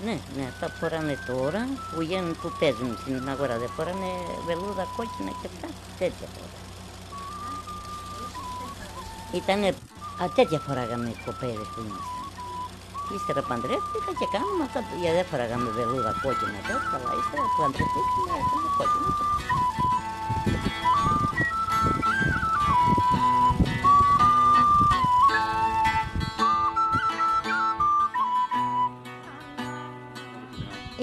Ναι, ναι, αυτά που φοράνε τώρα, που παίζουν στην αγορά, δεν φοράνε βελούδα κόκκινα και αυτά, τέτοια φορά. Ήτανε, τέτοια φοράγαμε οι κοπέλες που ήμασταν. Ύστερα παντρεύτηκα και κάνουμε αυτά, γιατί δεν φοράγαμε βελούδα κόκκινα τότε, αλλά ύστερα που παντρευτήκαμε έκανε κόκκινα.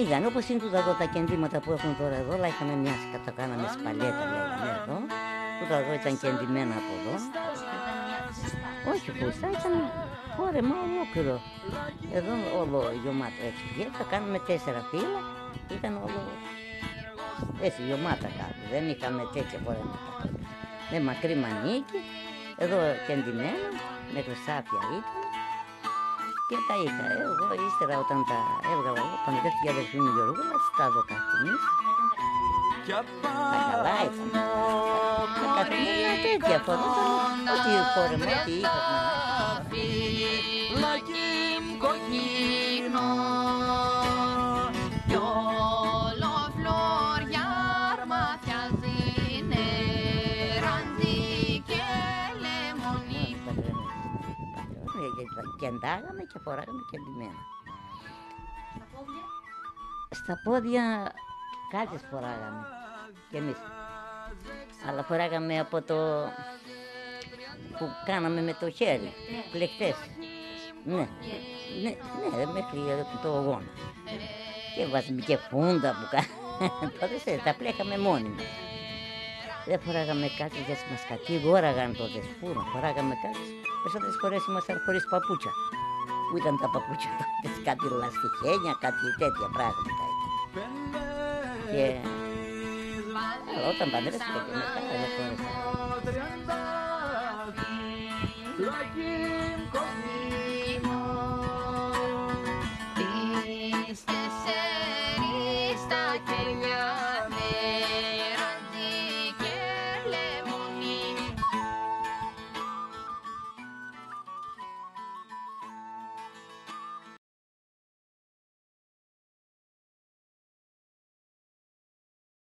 Ήταν όπως είναι τούτα εδώ τα κεντήματα που έχουν τώρα εδώ, αλλά είχαμε μια το κάναμε σπαλιέτα λέγανε εδώ. Τούτα εδώ ήταν κεντυμένα από εδώ. Όχι φούστα, ήταν φόρεμα ολόκληρο. Εδώ όλο γιωμάτο έτσι. Θα κάνουμε 4 φύλλα, ήταν όλο έτσι γιωμάτα κάτω. Δεν είχαμε τέτοια φορέματα. Με μακρύ μανίκι, εδώ κεντυμένα, με χρυσάφια ήταν. Και τα είχα. Εγώ ύστερα όταν τα έβγαλα εγώ, παντρεύτηκε η αδερφή μου Γιώργουλα, τα δοκαθινής. Τα καλά ήταν. Τα καθημερινά τέτοια φορέταν, ό,τι φόρεμα, ό,τι είχα. Φυλακίμ κοκκίνο κι όλο φλωριάρ μαθιαζίνε ραντί και λεμονί. Και εντάγαμε και φοράγαμε και εντυμένα. Στα πόδια? Στα πόδια κάλτσες φοράγαμε κι εμείς. Αλλά φοράγαμε από το που κάναμε με το χέρι, πλεκτές. Ναι, ναι, μέχρι το γόνα. Και βάζαμε και φούντα που κάναμε. Τότε τα πλέκαμε μόνοι μας. Δεν φοράγαμε κάτι γιατί μας κατηγόραγαν τότε σπούρο. Φοράγαμε κάτι. Περισσότερες φορές ήμασταν χωρίς παπούτσια. Πού ήταν τα παπούτσια τότε, κάτι λαστιχένια, κάτι τέτοια πράγματα ήταν. Και αλλά όταν παντρεύτηκα και μετά δεν φορέσα.